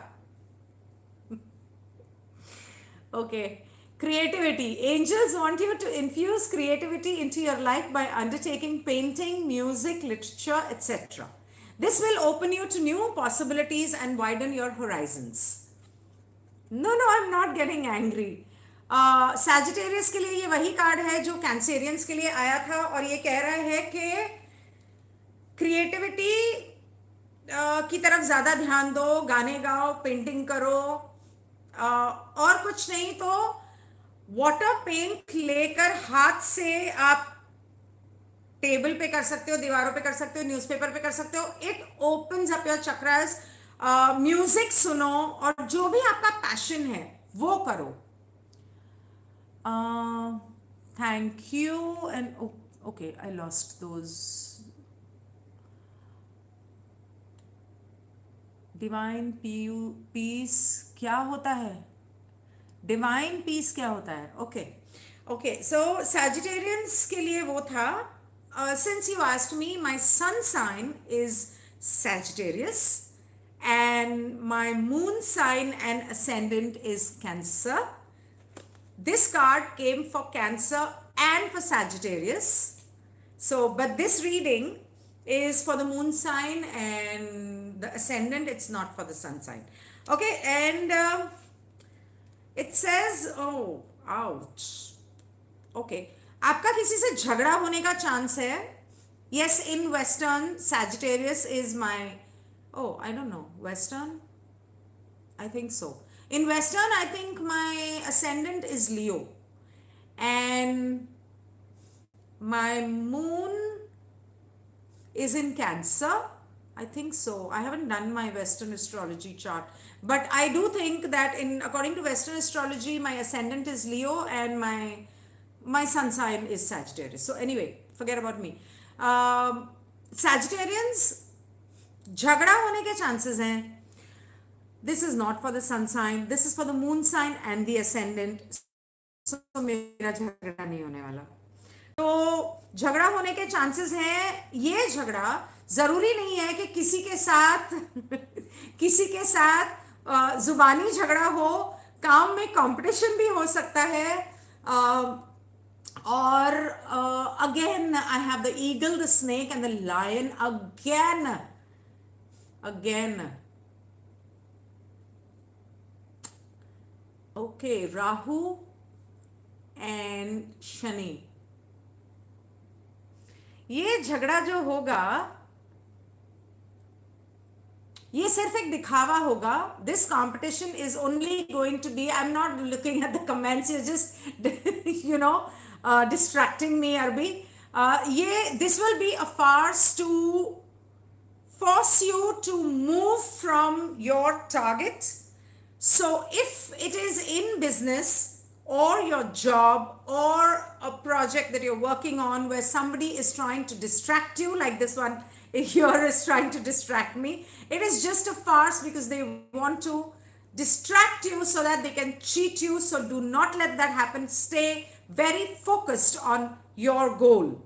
Okay. Creativity. Angels want you to infuse creativity into your life by undertaking painting, music, literature, etc. This will open you to new possibilities and widen your horizons. No, I'm not getting angry. Sagittarius के लिए ये वही card है जो Cancerians के लिए आया था और ये कह रहा है कि क्रिएटिविटी की तरफ ज़्यादा ध्यान दो, गाने गाओ, पेंटिंग करो, और कुछ नहीं तो वाटर पेंट लेकर हाथ से आप टेबल पे कर सकते हो, दीवारों पे कर सकते हो, न्यूज़पेपर पे कर सकते हो. It opens up your chakras. Music सुनो और जो भी आपका पैशन है वो करो. Thank you. And okay, I lost those. Divine peace क्या होता है? डिवाइन पीस क्या होता है? Okay okay. सो सैजिटेरियंस के लिए वो था. Since you asked me, my sun sign is Sagittarius and my moon sign and ascendant is Cancer. This card came for Cancer and for Sagittarius. So, but this reading is for the moon sign and the ascendant, it's not for the sun sign. Okay, and it says, oh, ouch. Okay, आपका किसी से झगड़ा होने का chance है. Yes, in Western, Sagittarius is my, oh, I don't know, Western? I think so. In Western, I think my ascendant is Leo. And my moon is in Cancer. I think so. I haven't done my Western astrology chart. But I do think that according to Western astrology, my ascendant is Leo and my sun sign is Sagittarius. So anyway, forget about me. Sagittarians, झगड़ा होने के chances हैं. This is not for the sun sign. This is for the moon sign and the ascendant. So मेरा झगड़ा नहीं होने वाला. तो झगड़ा होने के चांसेस हैं. ये झगड़ा जरूरी नहीं है कि किसी के साथ किसी के साथ जुबानी झगड़ा हो. काम में कंपटीशन भी हो सकता है. और again I have the eagle, the snake and the lion again. Okay, Rahu and Shani. ये झगड़ा जो होगा ये सिर्फ एक दिखावा होगा. This competition is only going to be, I am not looking at the comments, you just distracting me, Arbi. This will be a farce to force you to move from your target. So if it is in business or your job or a project that you're working on where somebody is trying to distract you, like this one here is trying to distract me, it is just a farce because they want to distract you so that they can cheat you. So do not let that happen. Stay very focused on your goal.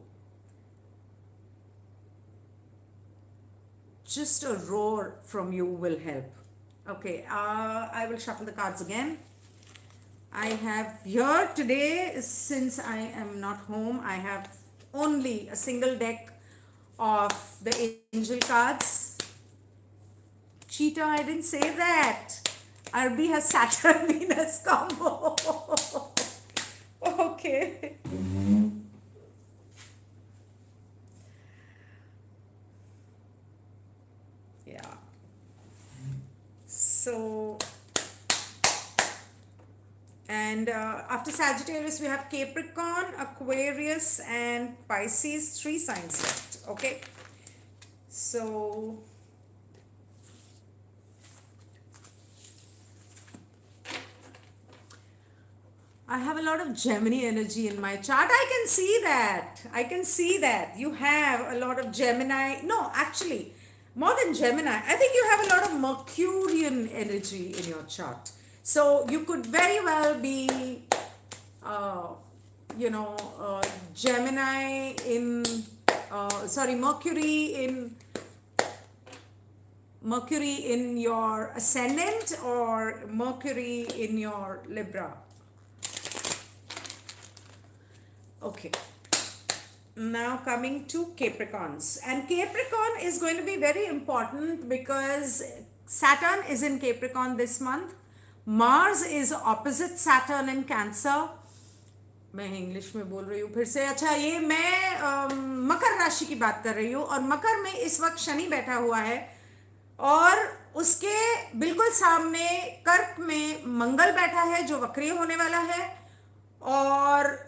Just a roar from you will help. Okay, I will shuffle the cards again. I have here today, since I am not home, I have only a single deck of the angel cards. Cheetah, I didn't say that. Arbi has Saturn Venus combo. Okay. Yeah. So, and after Sagittarius, we have Capricorn, Aquarius, and Pisces. 3 signs left. Okay. So, I have a lot of Gemini energy in my chart. I can see that. I can see that. You have a lot of Gemini. No, actually, more than Gemini, I think you have a lot of Mercurian energy in your chart. So you could very well be, uh, Gemini in, sorry, Mercury in your ascendant or Mercury in your Libra. Okay. Now coming to Capricorns. And Capricorn is going to be very important because Saturn is in Capricorn this month. Mars is opposite Saturn in Cancer. मैं English में बोल रही हूँ फिर से. अच्छा, ये मैं मकर राशि की बात कर रही हूँ और मकर में इस वक्त शनि बैठा हुआ है और उसके बिल्कुल सामने कर्क में मंगल बैठा है जो वक्रीय होने वाला है और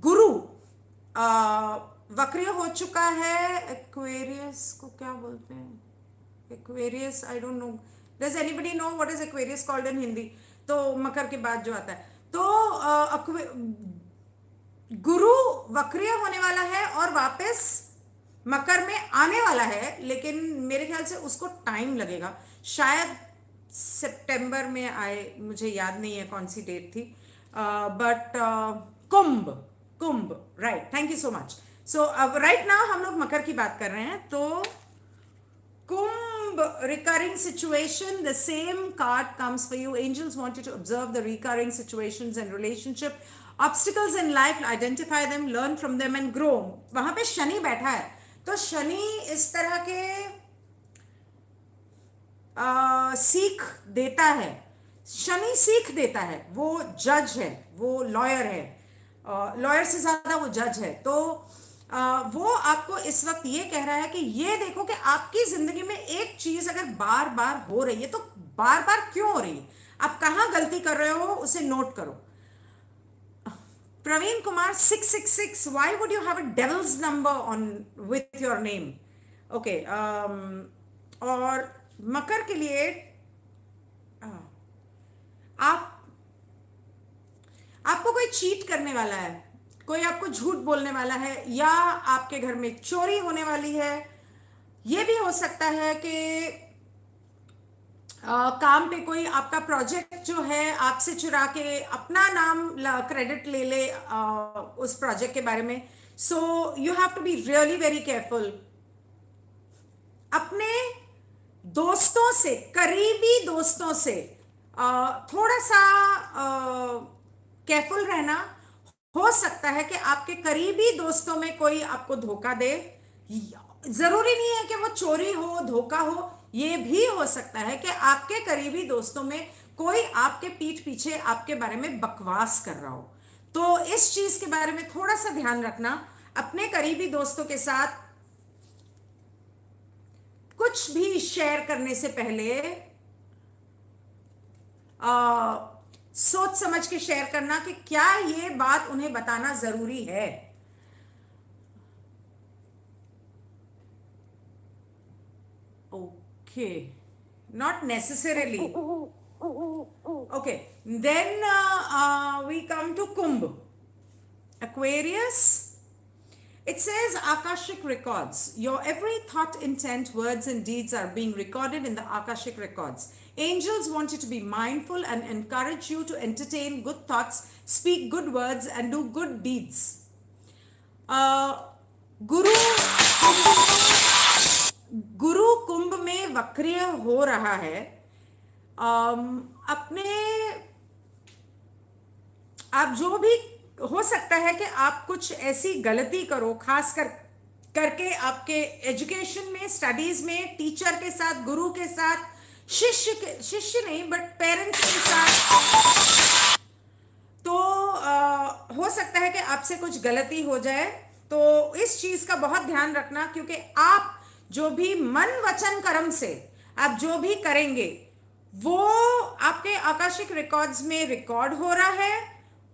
गुरु वक्रीय हो चुका है. एक्वेरियस को क्या बोलते हैं? Aquarius, I don't know. Does anybody know what is Aquarius called in Hindi? तो मकर के बाद जो आता है तो गुरु वक्रीय होने वाला है और वापस मकर में आने वाला है, लेकिन मेरे ख्याल से उसको टाइम लगेगा. शायद सितंबर में आए, मुझे याद नहीं है कौन सी डेट थी. But Kumbh, right. Thank you so much. So अब राइट नाउ हम लोग मकर की बात कर रहे हैं. तो कुंभ, recurring situation, the same card comes for you. Angels want you to observe the recurring situations and relationship obstacles in life, identify them, learn from them and grow. वहां पे शनि बैठा है तो शनि इस तरह के सीख देता है. शनि सीख देता है. वो जज है, वो लॉयर है, लॉयर से ज्यादा वो जज है. तो वो आपको इस वक्त ये कह रहा है कि ये देखो कि आपकी जिंदगी में एक चीज अगर बार बार हो रही है तो बार बार क्यों हो रही है, आप कहां गलती कर रहे हो उसे नोट करो. Praveen Kumar 666, why would you have a devil's number on with your name? Okay, और मकर के लिए आपको कोई चीट करने वाला है, कोई आपको झूठ बोलने वाला है, या आपके घर में चोरी होने वाली है. ये भी हो सकता है कि काम पे कोई आपका प्रोजेक्ट जो है आपसे चुरा के अपना नाम क्रेडिट ले ले उस प्रोजेक्ट के बारे में. So you have to be really very careful. अपने दोस्तों से, करीबी दोस्तों से थोड़ा सा केयरफुल रहना. हो सकता है कि आपके करीबी दोस्तों में कोई आपको धोखा दे. जरूरी नहीं है कि वो चोरी हो, धोखा हो. ये भी हो सकता है कि आपके करीबी दोस्तों में कोई आपके पीठ पीछे आपके बारे में बकवास कर रहा हो. तो इस चीज के बारे में थोड़ा सा ध्यान रखना. अपने करीबी दोस्तों के साथ कुछ भी शेयर करने से पहले सोच समझ के शेयर करना कि क्या ये बात उन्हें बताना जरूरी है. Okay, not necessarily. Okay, then we come to Kumbh. Aquarius. It says Akashic records. Your every thought, intent, words and deeds are being recorded in the Akashic records. Angels want you to be mindful and encourage you to entertain good thoughts, speak good words and do good deeds. गुरु कुंभ में वक्रीय हो रहा है. अपने आप जो भी हो सकता है कि आप कुछ ऐसी गलती करो, खास करके आपके एजुकेशन में, स्टडीज में, टीचर के साथ, गुरु के साथ, शिष्य नहीं बट पेरेंट्स के साथ. तो हो सकता है कि आपसे कुछ गलती हो जाए. तो इस चीज का बहुत ध्यान रखना, क्योंकि आप जो भी मन वचन कर्म से आप जो भी करेंगे वो आपके आकाशिक रिकॉर्ड्स में रिकॉर्ड हो रहा है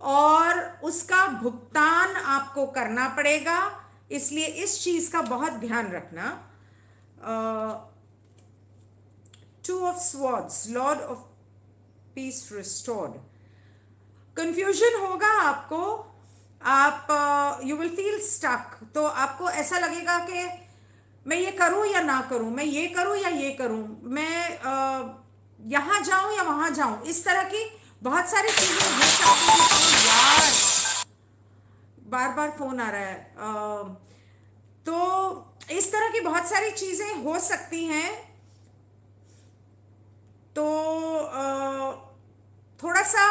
और उसका भुगतान आपको करना पड़ेगा. इसलिए इस चीज का बहुत ध्यान रखना. 2 of Swords, Lord of Peace restored. Confusion होगा आपको, आप यू विल फील स्टक, तो आपको ऐसा लगेगा कि मैं ये करूं या ना करूं, मैं ये करूं या ये करूं, मैं यहाँ जाऊं या वहां जाऊं, इस तरह की बहुत सारी चीजें हो सकती हैं। तो यार बार बार फोन आ रहा है। तो इस तरह की बहुत सारी चीजें हो सकती हैं। तो थोड़ा सा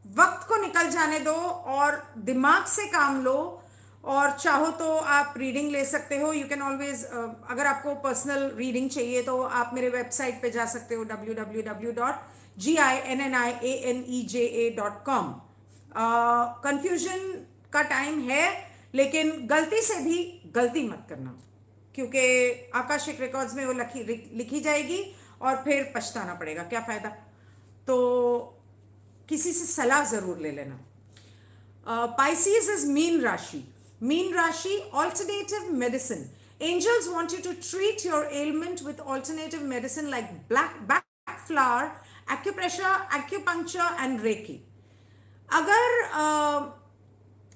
वक्त को निकल जाने दो और दिमाग से काम लो। और चाहो तो आप रीडिंग ले सकते हो, यू कैन ऑलवेज, अगर आपको पर्सनल रीडिंग चाहिए तो आप मेरे वेबसाइट पे जा सकते हो www.ginnaianeja.com। कंफ्यूजन का टाइम है, लेकिन गलती से भी गलती मत करना, क्योंकि आकाशिक रिकॉर्ड्स में वो लिखी जाएगी और फिर पछताना पड़ेगा, क्या फायदा। तो किसी से सलाह जरूर ले लेना। Pisces is mean Rashi. Mean Rashi, alternative medicine. Angels want you to treat your ailment with alternative medicine like back flower, acupressure, acupuncture and Reiki. अगर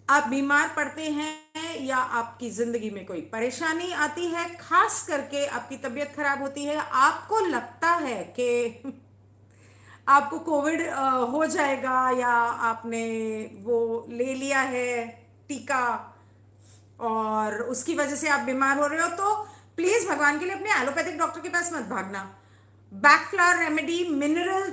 आप बीमार पड़ते हैं या आपकी जिंदगी में कोई परेशानी आती है, खास करके आपकी तबीयत खराब होती है, आपको लगता है कि आपको कोविड हो जाएगा या आपने वो ले लिया है टीका और उसकी वजह से आप बीमार हो रहे हो, तो प्लीज भगवान के लिए अपने एलोपैथिक डॉक्टर के पास मत भागना। Bach flower remedy, mineral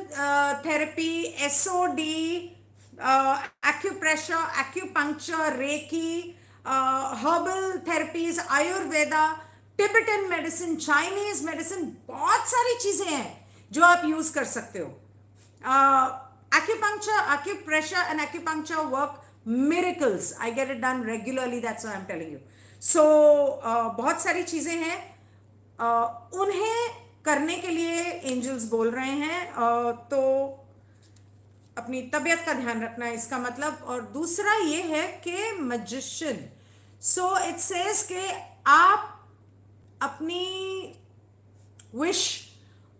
therapy, SOD, acupressure, acupuncture, reiki, herbal therapies, Ayurveda, Tibetan medicine, Chinese medicine, बहुत सारी चीजें हैं जो आप यूज कर सकते हो। Acupuncture, acupressure, and acupuncture work miracles. I get it done regularly. That's why I'm telling you. So बहुत सारी चीजें हैं, उन्हें करने के लिए एंजल्स बोल रहे हैं। तो अपनी तबीयत का ध्यान रखना है इसका मतलब। और दूसरा ये है कि मैजिशियन, सो इट सेज कि आप अपनी विश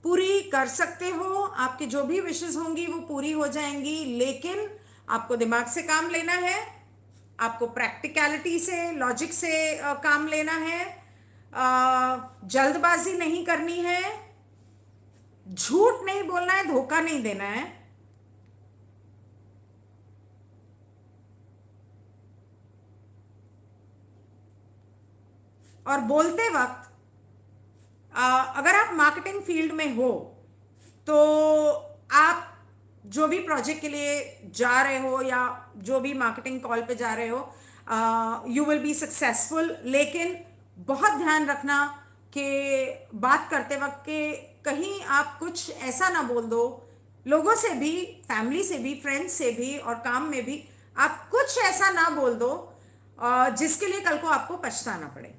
पूरी कर सकते हो, आपकी जो भी विशेस होंगी वो पूरी हो जाएंगी, लेकिन आपको दिमाग से काम लेना है, आपको प्रैक्टिकलिटी से, लॉजिक से काम लेना है, जल्दबाजी नहीं करनी है, झूठ नहीं बोलना है, धोखा नहीं देना है। और बोलते वक्त अगर आप मार्केटिंग फील्ड में हो तो आप जो भी प्रोजेक्ट के लिए जा रहे हो या जो भी मार्केटिंग कॉल पे जा रहे हो, यू विल बी सक्सेसफुल। लेकिन बहुत ध्यान रखना कि बात करते वक्त के कहीं आप कुछ ऐसा ना बोल दो, लोगों से भी, फैमिली से भी, फ्रेंड्स से भी और काम में भी आप कुछ ऐसा ना बोल दो जिसके लिए कल को आपको पछताना पड़े।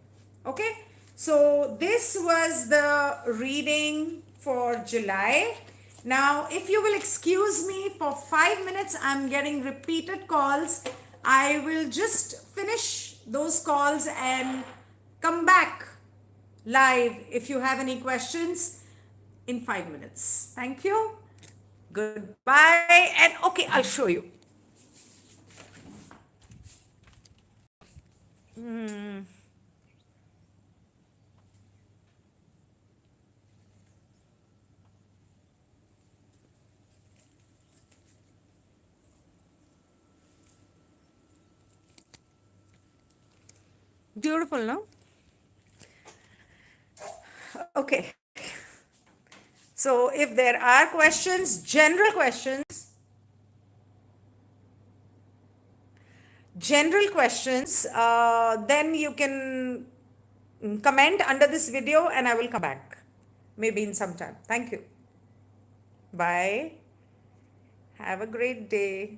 Okay, so this was the reading for July. Now, if you will excuse me for 5 minutes, I'm getting repeated calls. I will just finish those calls and come back live if you have any questions in 5 minutes. Thank you. Goodbye. And okay, I'll show you. Beautiful, no? Okay. So if there are questions, general questions, then you can comment under this video and I will come back maybe in some time. Thank you. Bye. Have a great day.